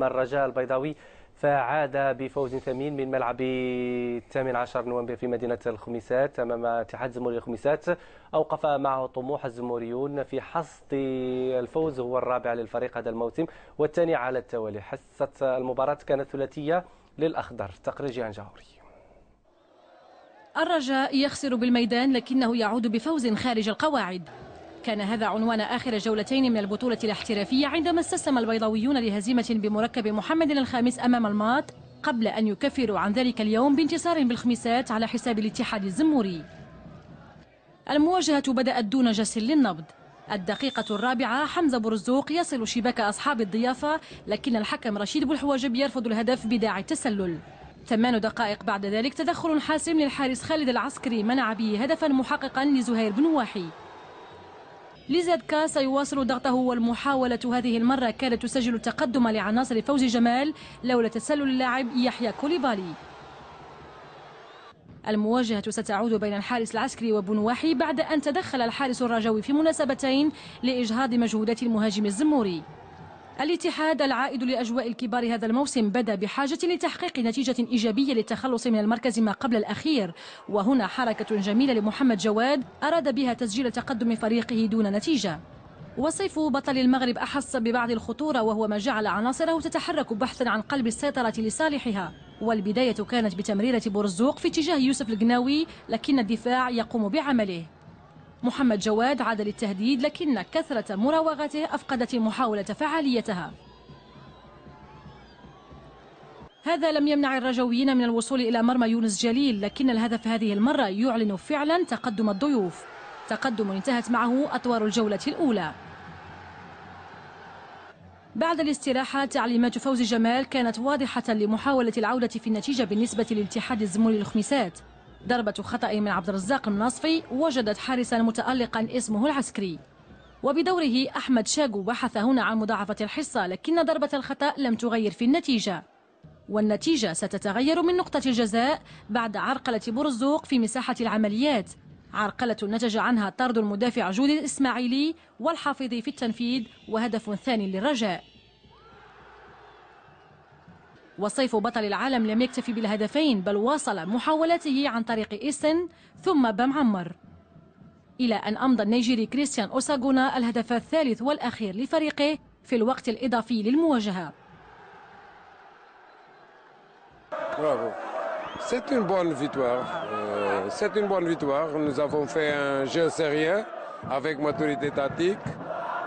أمام الرجاء البيضاوي، فعاد بفوز ثمين من ملعب 18 نوفمبر في مدينة الخميسات أمام اتحاد زموري الخميسات. أوقف معه طموح الزموريون في حصد الفوز، هو الرابع للفريق هذا الموسم والثاني على التوالي. حصة المباراة كانت ثلاثية للأخضر. تقرير جيهان جاهوري. الرجاء يخسر بالميدان لكنه يعود بفوز خارج القواعد. كان هذا عنوان آخر جولتين من البطولة الاحترافية عندما استسلم البيضاويون لهزيمة بمركب محمد الخامس أمام الماط، قبل أن يكفروا عن ذلك اليوم بانتصار بالخميسات على حساب الاتحاد الزموري. المواجهة بدأت دون جس للنبض. الدقيقة الرابعة حمزة برزوق يصل شباك أصحاب الضيافة، لكن الحكم رشيد بوالحواجب يرفض الهدف بداعي التسلل. 8 دقائق بعد ذلك تدخل حاسم للحارس خالد العسكري منع به هدفا محققا لزهير بن واحي. ليزادكا سيواصل ضغطه، والمحاولة هذه المرة كانت تسجل التقدم لعناصر فوزي جمال لولا تسلل اللاعب يحيى كوليبالي. المواجهة ستعود بين الحارس العسكري وبن واحي بعد أن تدخل الحارس الرجاوي في مناسبتين لإجهاض مجهودات المهاجم الزموري. الاتحاد العائد لأجواء الكبار هذا الموسم بدا بحاجة لتحقيق نتيجة إيجابية للتخلص من المركز ما قبل الأخير، وهنا حركة جميلة لمحمد جواد أراد بها تسجيل تقدم فريقه دون نتيجة. وصيف بطل المغرب أحس ببعض الخطورة، وهو ما جعل عناصره تتحرك بحثا عن قلب السيطرة لصالحها. والبداية كانت بتمريرة برزوق في اتجاه يوسف القناوي، لكن الدفاع يقوم بعمله. محمد جواد عاد للتهديد، لكن كثرة مراوغته أفقدت المحاولة فعاليتها. هذا لم يمنع الرجويين من الوصول إلى مرمى يونس جليل، لكن الهدف هذه المرة يعلن فعلا تقدم الضيوف، تقدم انتهت معه أطوار الجولة الأولى. بعد الاستراحة تعليمات فوزي جمال كانت واضحة لمحاولة العودة في النتيجة بالنسبة للاتحاد الزموري الخميسات. ضربة خطأ من عبد الرزاق الناصفي وجدت حارسا متألقا اسمه العسكري، وبدوره أحمد شاقو بحث هنا عن مضاعفة الحصة، لكن ضربة الخطأ لم تغير في النتيجة، والنتيجة ستتغير من نقطة الجزاء بعد عرقلة برزوق في مساحة العمليات، عرقلة نتج عنها طرد المدافع جودي الإسماعيلي والحافظي في التنفيذ، وهدف ثاني للرجاء. وصيف بطل العالم لم يكتفي بالهدفين، بل واصل محاولاته عن طريق إيسن ثم بمعمر، إلى أن أمضى النيجيري كريستيان أوساغونا الهدف الثالث والأخير لفريقه في الوقت الإضافي للمواجهة. Bravo. C'est une bonne victoire. C'est une bonne victoire. Nous avons fait un jeu sérieux avec maturité tactique.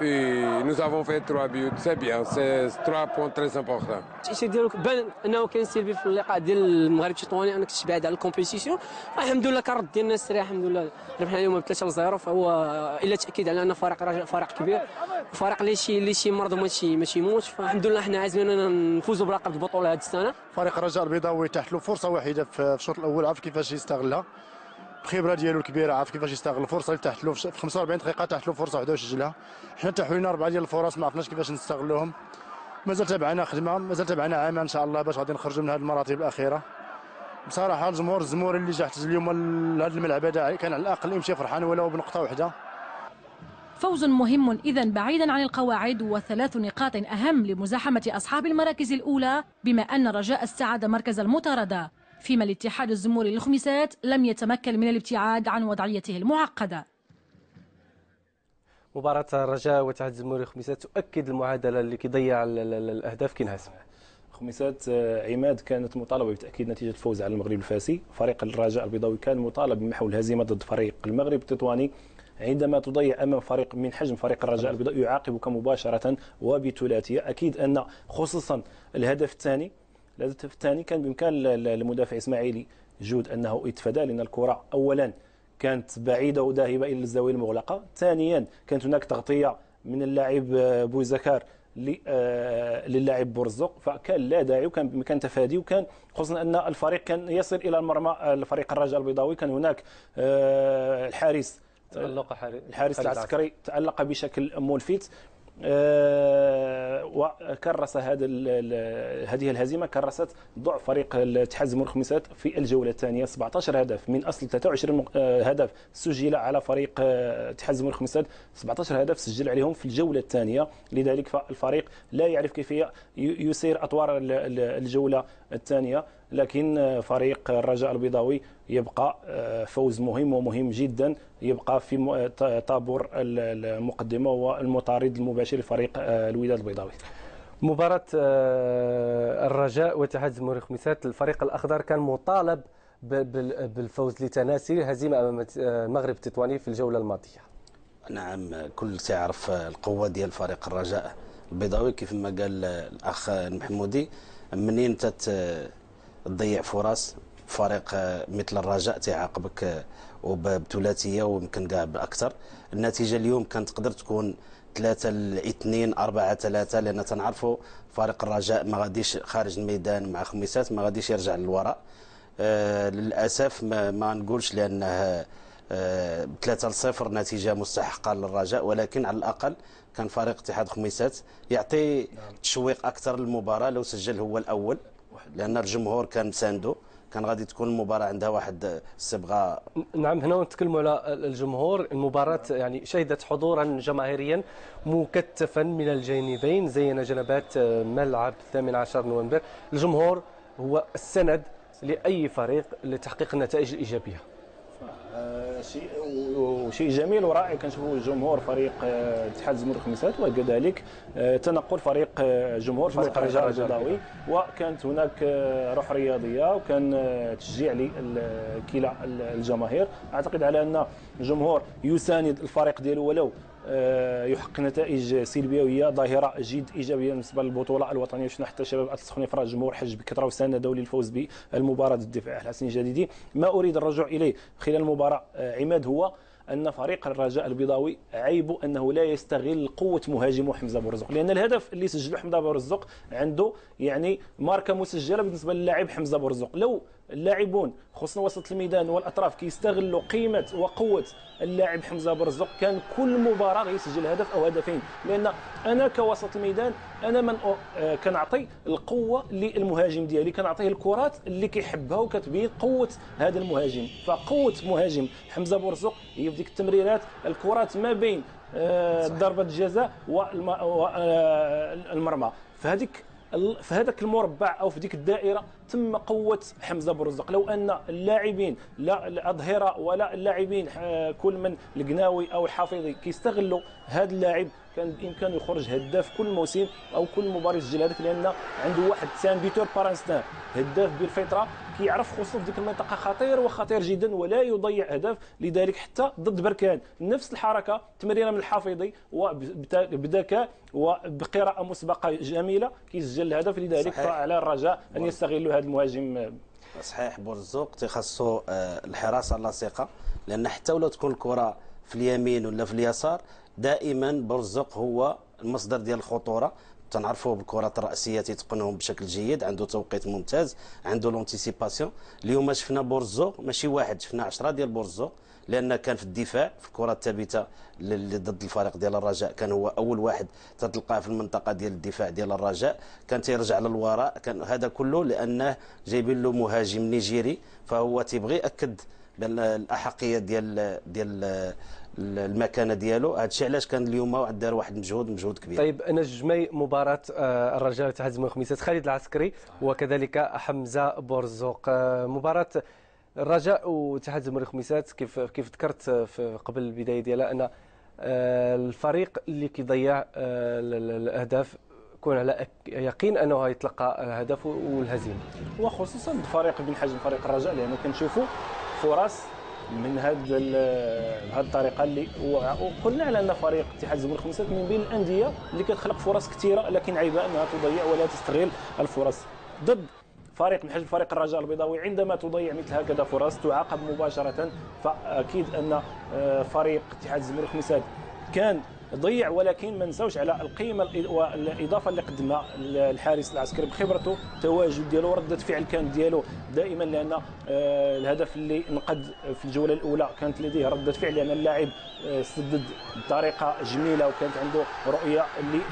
Et nous avons fait 3 buts. C'est bien. C'est 3 points très importants. الشيء ديالك بان انه كان سلبي في اللقاء ديال المغرب التطواني، انا كنت بعيد على الكومبيتيسيون. الحمد لله كرد ديالنا السريع، الحمد لله ربحنا اليوم ب 3-0. فهو الا تاكيد على ان فريق رجاء فريق كبير، فريق اللي شي مرض ماشي يموت. فالحمد لله حنا عازمين اننا نفوزوا بلقب البطوله هذه السنه. فريق الرجاء البيضاوي تحت له فرصه وحيده في الشوط الاول، عرف كيفاش يستغلها بخبره ديالو الكبيره، عارف كيفاش يستغل الفرصه اللي تحت له في 45 دقيقه، تحت له فرصه وحده وسجلها. حنا تحوينا 4 ديال الفرص ما عرفناش كيفاش نستغلوهم. مازال تابعنا خدمه، مازال تابعنا عمل ان شاء الله باش غادي نخرجوا من هذه المراتب الاخيره. بصراحه الجمهور الزموري اللي جا حتى اليوم لهذا الملعب هذا كان على الاقل يمشي فرحان ولو بنقطه واحده. فوز مهم إذن بعيدا عن القواعد، و3 نقاط أهم لمزاحمة أصحاب المراكز الأولى، بما أن الرجاء استعاد مركز المطاردة، فيما الاتحاد الزموري للخميسات لم يتمكن من الابتعاد عن وضعيته المعقدة. مباراة الرجاء والاتحاد الزموري الخميسات تؤكد المعادلة اللي كيضيع الأهداف كينهزم. خميسات عماد كانت مطالبة بتأكيد نتيجة الفوز على المغرب الفاسي. فريق الرجاء البيضاوي كان مطالب بمحو الهزيمة ضد فريق المغرب التطواني. عندما تضيع امام فريق من حجم فريق الرجاء البيضاوي يعاقبك مباشره وبثلاثيه. اكيد ان خصوصا الهدف الثاني كان بامكان المدافع اسماعيلي جود انه يتفادى، لان الكره اولا كانت بعيده وذاهبه الى الزاويه المغلقه، ثانيا كانت هناك تغطيه من اللاعب بوزكار للاعب برزق، فكان لا داعي وكان بامكان تفادي، وكان خصوصا ان الفريق كان يصل الى المرمى. الفريق الرجاء البيضاوي كان هناك الحارس العسكري تألق بشكل ملفت، وكرس هذه الهزيمه كرست ضعف فريق الاتحاد الزمالك الخميسات في الجوله الثانيه. 17 هدف من اصل 23 هدف سجل على فريق اتحاد الزمالك الخميسات، 17 هدف سجل عليهم في الجوله الثانيه. لذلك فالفريق لا يعرف كيف يسير اطوار الجوله الثانيه. لكن فريق الرجاء البيضاوي يبقى فوز مهم ومهم جدا، يبقى في طابور المقدمه والمطارد المباشر لفريق الوداد البيضاوي. مباراة الرجاء واتحاد الزمالك الخميسات، الفريق الأخضر كان مطالب بالفوز لتناسي الهزيمة أمام المغرب التطواني في الجولة الماضية. نعم، كل تعرف القوة ديال فريق الرجاء البيضاوي كيف ما قال الأخ المحمودي. منين انت تضيع فرص فريق مثل الرجاء تعاقبك وبثلاثيه ويمكن كاع باكثر. النتيجه اليوم كانت تقدر تكون 3-2 4-3، لان تنعرفوا فريق الرجاء ما غاديش خارج الميدان مع خميسات، ما غاديش يرجع للوراء. للاسف ما نقولش لانه 3-0 نتيجه مستحقه للرجاء، ولكن على الاقل كان فريق اتحاد خميسات يعطي تشويق اكثر للمباراه لو سجل هو الاول، لان الجمهور كان ساندو، كان غادي تكون المباراه عندها واحد الصبغه. نعم، هنا نتكلموا على الجمهور. المباراه يعني شهدت حضورا جماهيريا مكثفا من الجانبين، زين جنبات ملعب 18 نوفمبر. الجمهور هو السند لاي فريق لتحقيق النتائج الايجابيه. شيء جميل ورائع كنشوفوا جمهور فريق اتحاد الزمالك الخميسات، وكذلك تنقل فريق جمهور فريق الرجاء البيضاوي، وكانت هناك روح رياضيه وكان تشجيع لكلا الجماهير. اعتقد على ان الجمهور يساند الفريق ديالو ولو يحقق نتائج سلبيه، وهي ظاهره جد ايجابيه بالنسبه للبطوله الوطنيه. شفنا حتى شباب السخنيه فرا الجمهور حج بكثره وساندوا للفوز بالمباراه ضد الدفاع الحسني الجديدي. ما اريد الرجوع اليه خلال المباراه عماد هو ان فريق الرجاء البيضاوي عيبه انه لا يستغل قوه مهاجمه حمزه بورزق، لان الهدف اللي سجله حمزه بورزق عنده يعني ماركه مسجله بالنسبه للاعب حمزه بورزق. لو اللاعبون خصوصا وسط الميدان والاطراف كيستغلوا قيمه وقوه اللاعب حمزه بورزق، كان كل مباراه غيسجل هدف او هدفين. لان انا كوسط الميدان انا من كنعطي القوه للمهاجم ديالي، كنعطيه الكرات اللي كيحبها وكتبين قوه هذا المهاجم. فقوه مهاجم حمزه بورزق هي في ديك التمريرات، الكرات ما بين ضربه الجزاء والمرمى. في هذاك المربع او في ديك الدائره تم قوه حمزه بورزق. لو ان اللاعبين لا الاظهره ولا اللاعبين كل من القناوي او الحافظي كيستغلوا هذا اللاعب، كان بامكانه يخرج هداف كل موسم او كل مباراه يسجل هذاك، لان عنده واحد سان بيتور بارانستان هداف بالفطره، كيعرف خصوصا في ديك المنطقه خطير وخطير جدا ولا يضيع اهداف. لذلك حتى ضد بركان نفس الحركه، تمريره من الحافظي وبذكاء وبقراءه مسبقه جميله كيسجل الهدف. لذلك فعلى الرجاء ان يستغلوا هذا المهاجم. صحيح، بورزوق تيخصو الحراسه اللاصقه، لان حتى ولو تكون الكره في اليمين ولا في اليسار دائما بورزوق هو المصدر ديال الخطوره. تنعرفوا بالكرات الراسيه تيتقنهم بشكل جيد، عنده توقيت ممتاز، عنده لونتيسيباسيون. اليوم شفنا بورزوق ماشي واحد، شفنا 10 ديال بورزوق، لان كان في الدفاع في الكرات الثابته اللي ضد الفريق ديال الرجاء كان هو اول واحد تتلقاه في المنطقه ديال الدفاع ديال الرجاء، كان تيرجع للوراء. كان هذا كله لانه جايبين له مهاجم نيجيري، فهو تيبغي ياكد بالاحقيه ديال المكانه ديالو. هذا الشيء علاش كان اليوم دار واحد مجهود كبير. طيب، نجمي مباراه الرجاء واتحاد الزمالك الخميسات خالد العسكري وكذلك حمزه بورزوق. مباراه الرجاء واتحاد الزمالك الخميسات كيف ذكرت قبل البدايه ديالها ان الفريق اللي كيضيع الاهداف يكون على يقين انه يتلقى الهدف والهزيمه، وخصوصا فريق بحجم فريق الرجاء، لانه كنشوفوا فرص من هذه الطريقه اللي وقلنا على ان فريق اتحاد الزمالك الخميسات من بين الانديه اللي كتخلق فرص كثيره، لكن عيبها انها تضيع ولا تستغل الفرص. ضد فريق من حجم فريق الرجاء البيضاوي عندما تضيع مثل هكذا فرص تعاقب مباشره. فاكيد ان فريق اتحاد الزمالك الخميسات كان ضيع، ولكن ما نساوش على القيمه والاضافه اللي قدمها الحارس العسكري بخبرته، التواجد ديالو ورده فعل كانت ديالو دائما، لان الهدف اللي نقد في الجوله الاولى كانت لديه رده فعل، لان اللاعب سدد بطريقه جميله وكانت عنده رؤيه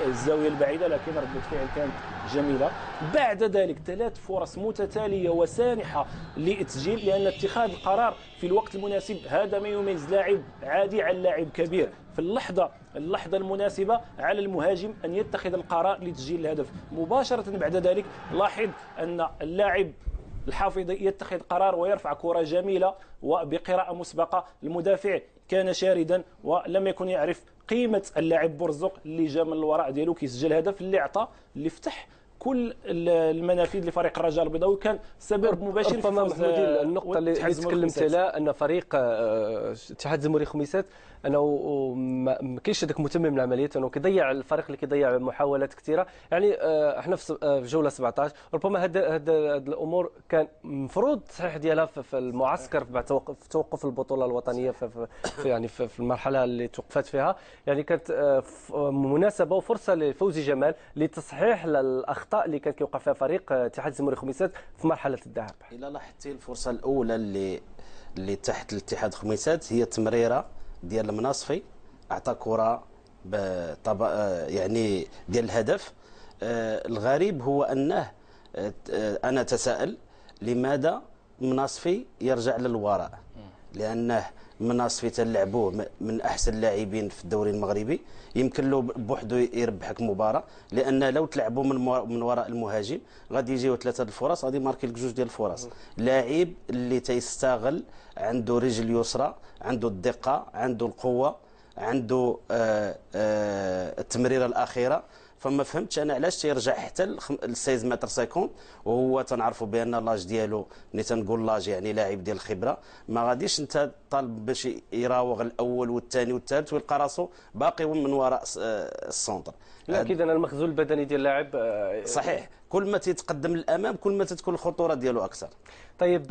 للزاويه البعيده، لكن رده فعل كانت جميله. بعد ذلك 3 فرص متتاليه وسانحه للتسجيل، لان اتخاذ القرار في الوقت المناسب هذا ما يميز لاعب عادي عن لاعب كبير. في اللحظه المناسبه على المهاجم ان يتخذ القرار لتسجيل الهدف. مباشره بعد ذلك لاحظ ان اللاعب الحافظي يتخذ قرار ويرفع كرة جميلة وبقراءة مسبقة. المدافع كان شاردا ولم يكن يعرف قيمة اللاعب برزق اللي جا من الوراء ديالو كيسجل هدف اللي عطى اللي فتح كل المنافذ لفريق الرجاء البيضاوي، كان سبب مباشر في فوز النقطة اللي تكلمت عليها ان فريق اتحاد الجمهوري خميسات انه ما كاينش هذاك متمم العمليه، انه كيضيع الفريق اللي كيضيع محاولات كثيره. يعني احنا في جوله 17 ربما هاد الامور كان المفروض تصحيح ديالها في المعسكر بعد توقف البطوله الوطنيه في المرحله اللي توقفت فيها. يعني كانت مناسبه وفرصه لفوزي جمال لتصحيح الاخطاء اللي كان كيوقع فيها فريق اتحاد الجمهوري خميسات في مرحله الذهاب. الا لاحظتي الفرصه الاولى اللي تحت الاتحاد خميسات هي تمريره ديال المناصفي، اعطى كره يعني ديال الهدف. الغريب هو انه انا اتساءل لماذا مناصفي يرجع للوراء، لانه مناصفي تلعبوه من احسن اللاعبين في الدوري المغربي، يمكن له بوحده يربحك مباراه، لان لو تلعبوا من وراء المهاجم غادي يجيو 3 الفرص، غادي ماركي لك 2 ديال الفرص. لاعب اللي تيستغل، عنده رجل يسرى، عنده الدقه، عنده القوه، عنده التمريره الاخيره. فما فهمتش انا علاش تيرجع حتى ل 16 متر سكوند، وهو تنعرفوا بان لاج ديالو، ملي تنقول لاج يعني لاعب ديال الخبره، ما غاديش انت طالب باش يراوغ الاول والثاني والثالث ويلقى راسو باقي من وراء السونتر. اكيد انا المخزون البدني ديال اللاعب صحيح، كل ما تتقدم للامام كل ما تتكون الخطوره ديالو اكثر. طيب